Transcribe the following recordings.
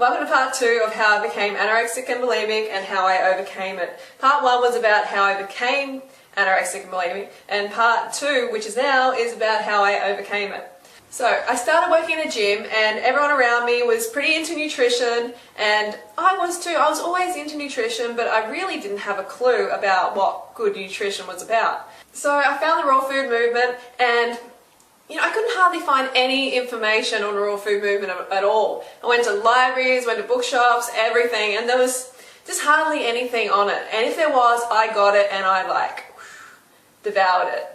Welcome to part 2 of how I became anorexic and bulimic and how I overcame it. Part 1 was about how I became anorexic and bulimic, and part 2, which is now, is about how I overcame it. So I started working in a gym and everyone around me was pretty into nutrition, and I was too. I was always into nutrition, but I really didn't have a clue about what good nutrition was about. So I found the raw food movement, and I couldn't hardly find any information on the raw food movement at all. I went to libraries, went to bookshops, everything, and there was just hardly anything on it. And if there was, I got it and I devoured it.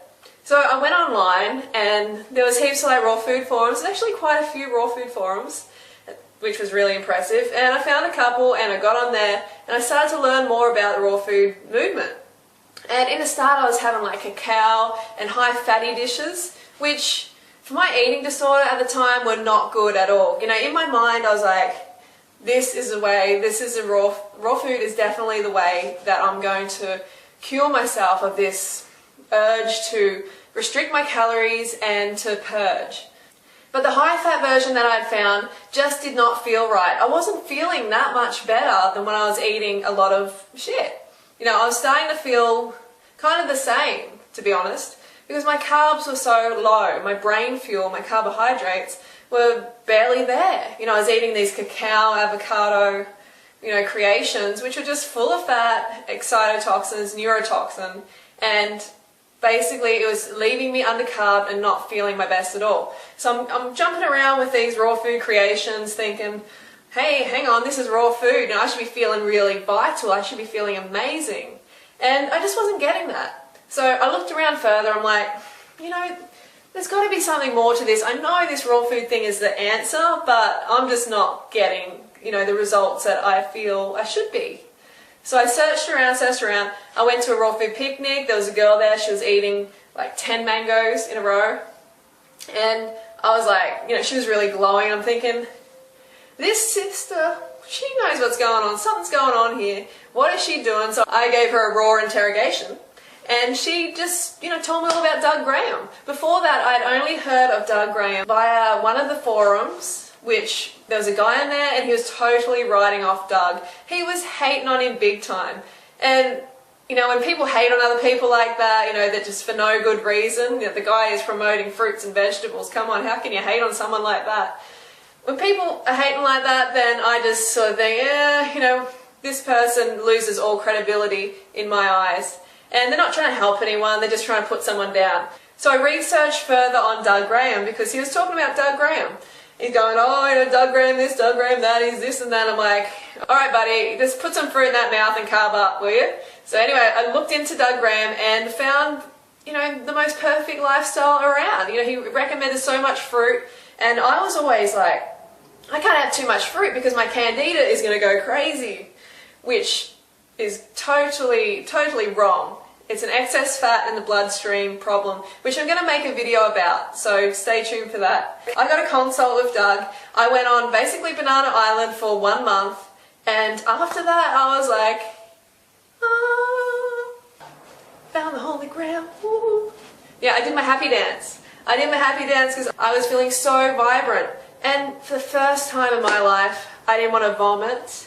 So I went online and there was heaps of raw food forums. There's actually quite a few raw food forums, which was really impressive. And I found a couple and I got on there and I started to learn more about the raw food movement. And in the start I was having cacao and high fatty dishes, which for my eating disorder at the time were not good at all. In my mind I was like, this is the way, raw food is definitely the way that I'm going to cure myself of this urge to restrict my calories and to purge. But the high fat version that I had found just did not feel right. I wasn't feeling that much better than when I was eating a lot of shit. I was starting to feel kind of the same, to be honest, because my carbs were so low. My brain fuel, my carbohydrates were barely there. I was eating these cacao, avocado, creations, which were just full of fat, excitotoxins, neurotoxin, and basically it was leaving me undercarb and not feeling my best at all. So I'm jumping around with these raw food creations thinking, hey, hang on, this is raw food and I should be feeling really vital, I should be feeling amazing. And I just wasn't getting that. So I looked around further, I'm like, there's got to be something more to this. I know this raw food thing is the answer, but I'm just not getting, the results that I feel I should be. So I searched around, I went to a raw food picnic, there was a girl there, she was eating 10 mangoes in a row, and I was like, she was really glowing, I'm thinking, this sister, she knows what's going on, something's going on here, what is she doing? So I gave her a raw interrogation, and she just, told me all about Doug Graham. Before that, I'd only heard of Doug Graham via one of the forums, which there was a guy in there and he was totally writing off Doug. He was hating on him big time. And, when people hate on other people like that, that just for no good reason, the guy is promoting fruits and vegetables. Come on, how can you hate on someone like that? When people are hating like that, then I just sort of think, this person loses all credibility in my eyes. And they're not trying to help anyone, they're just trying to put someone down. So I researched further on Doug Graham because he was talking about Doug Graham. He's going, Doug Graham this, Doug Graham that, he's this and that. I'm like, alright buddy, just put some fruit in that mouth and carb up, will you? So anyway, I looked into Doug Graham and found, the most perfect lifestyle around. He recommended so much fruit, and I was always like, I can't have too much fruit because my candida is going to go crazy, which is totally wrong. It's an excess fat in the bloodstream problem, which I'm going to make a video about, so stay tuned for that. I got a consult with Doug. I went on basically Banana Island for 1 month, and after that I was like, found the holy grail. Woo. Yeah, I did my happy dance. I did my happy dance because I was feeling so vibrant, and for the first time in my life I didn't want to vomit.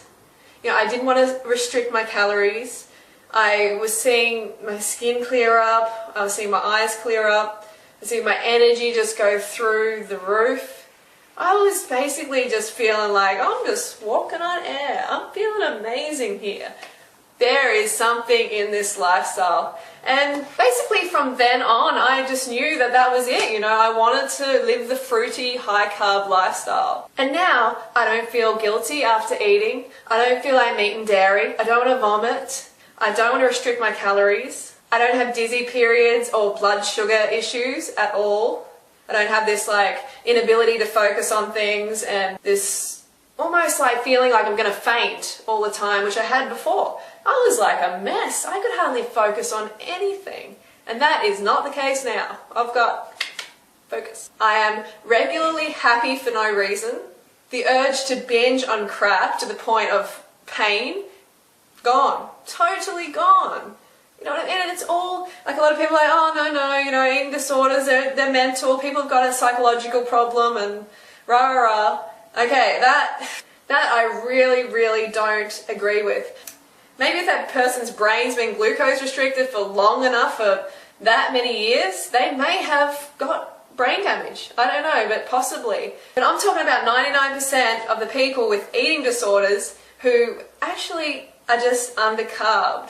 I didn't want to restrict my calories. I was seeing my skin clear up, I was seeing my eyes clear up, I was seeing my energy just go through the roof. I was basically just feeling like I'm just walking on air. I'm feeling amazing here. There is something in this lifestyle. And basically from then on, I just knew that that was it. I wanted to live the fruity, high-carb lifestyle. And now I don't feel guilty after eating. I don't feel like I'm eating dairy. I don't want to vomit. I don't want to restrict my calories. I don't have dizzy periods or blood sugar issues at all. I don't have this inability to focus on things and this almost feeling like I'm going to faint all the time, which I had before. I was like a mess. I could hardly focus on anything. And that is not the case now. I've got focus. I am regularly happy for no reason. The urge to binge on crap to the point of pain, gone. Totally gone. And it's all, a lot of people are like, oh no, eating disorders, they're mental, people have got a psychological problem and rah rah rah. Okay, That I really don't agree with. Maybe if that person's brain's been glucose restricted for long enough, for that many years, they may have got brain damage. I don't know, but possibly. But I'm talking about 99% of the people with eating disorders who actually are just undercarbed.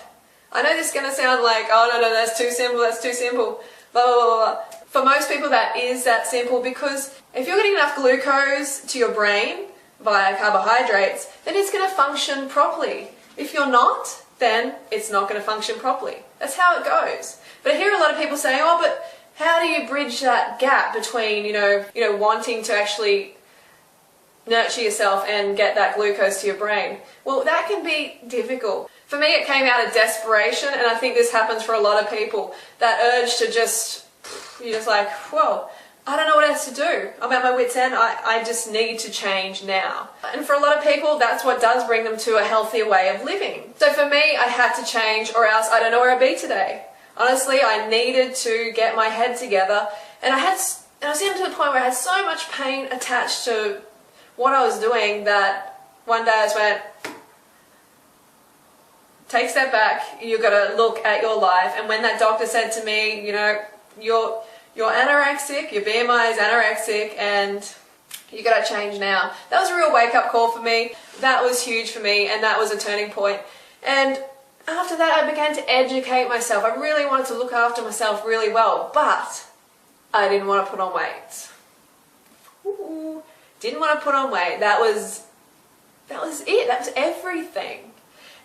I know this is going to sound like, oh no, that's too simple, blah, blah, blah, blah. For most people that is that simple, because if you're getting enough glucose to your brain via carbohydrates, then it's going to function properly. If you're not, then it's not going to function properly. That's how it goes. But I hear a lot of people saying, oh, but how do you bridge that gap between, you know, wanting to actually nurture yourself and get that glucose to your brain? Well, that can be difficult. For me, it came out of desperation, and I think this happens for a lot of people. That urge to just, you're just like, whoa, I don't know what else to do. I'm at my wit's end. I just need to change now. And for a lot of people, that's what does bring them to a healthier way of living. So for me, I had to change, or else I don't know where I'd be today. Honestly, I needed to get my head together, and I was getting to the point where I had so much pain attached to what I was doing that one day I just went, take a step back, you've got to look at your life. And when that doctor said to me, you know, you're anorexic, your BMI is anorexic, and you got to change now. That was a real wake-up call for me. That was huge for me, and that was a turning point. And after that, I began to educate myself. I really wanted to look after myself really well, but I didn't want to put on weight. Ooh, didn't want to put on weight. That was it. That was everything.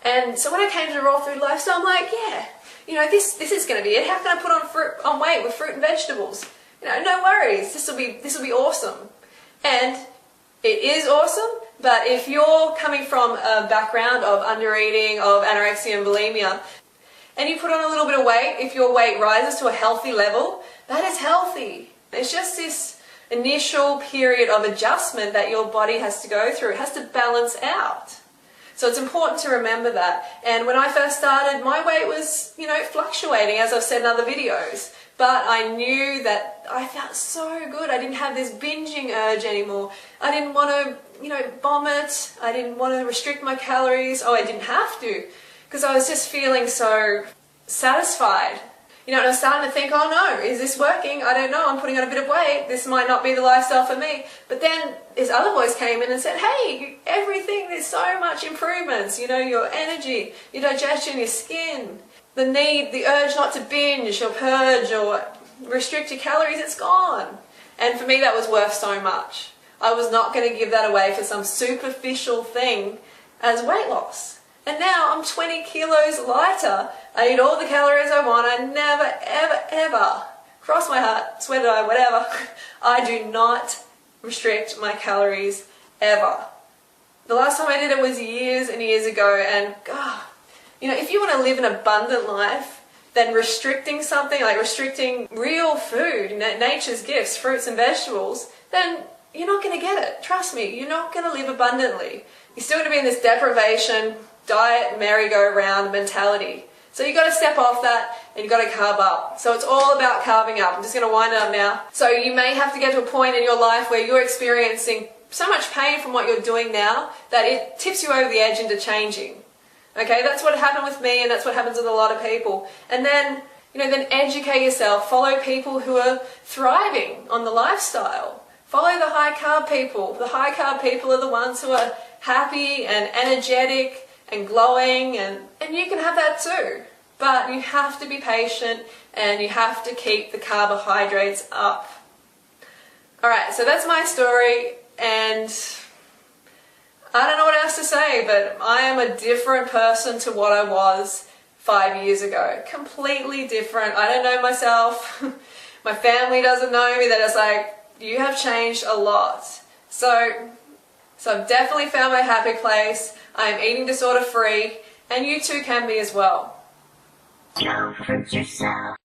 And so when I came to the raw food lifestyle, I'm like, yeah, you know, this is going to be it. How can I put on weight with fruit and vegetables? You know, no worries. This will be awesome. And it is awesome. But if you're coming from a background of undereating, of anorexia and bulimia, and you put on a little bit of weight, if your weight rises to a healthy level, that is healthy. It's just this initial period of adjustment that your body has to go through. It has to balance out. So it's important to remember that. And when I first started, my weight was, you know, fluctuating, as I've said in other videos. But I knew that I felt so good. I didn't have this binging urge anymore. I didn't want to, you know, vomit. I didn't want to restrict my calories. Oh, I didn't have to, because I was just feeling so satisfied. You know, and I was starting to think, oh no, is this working? I don't know, I'm putting on a bit of weight. This might not be the lifestyle for me. But then this other voice came in and said, hey, everything, there's so much improvements. You know, your energy, your digestion, your skin, the urge not to binge or purge or restrict your calories, it's gone. And for me, that was worth so much. I was not going to give that away for some superficial thing as weight loss. And now I'm 20 kilos lighter. I eat all the calories I want. I never, ever, cross my heart, swear to God, whatever, I do not restrict my calories ever. The last time I did it was years and years ago, and God, you know, if you want to live an abundant life, then restricting something, like restricting real food, nature's gifts, fruits and vegetables, then you're not going to get it. Trust me, you're not going to live abundantly. You're still going to be in this deprivation, diet, merry-go-round mentality. So you've got to step off that and you've got to carb up. So it's all about carving up. I'm just going to wind it up now. So you may have to get to a point in your life where you're experiencing so much pain from what you're doing now that it tips you over the edge into changing. Okay, that's what happened with me, and that's what happens with a lot of people. And then, you know, then educate yourself. Follow people who are thriving on the lifestyle. Follow the high carb people. The high carb people are the ones who are happy and energetic and glowing, and you can have that too. But you have to be patient and you have to keep the carbohydrates up. Alright, so that's my story, and I don't know what else to say, but I am a different person to what I was 5 years ago. Completely different. I don't know myself. My family doesn't know me. They're just like, you have changed a lot. So I've definitely found my happy place. I am eating disorder free, and you too can be as well. Don't hurt yourself.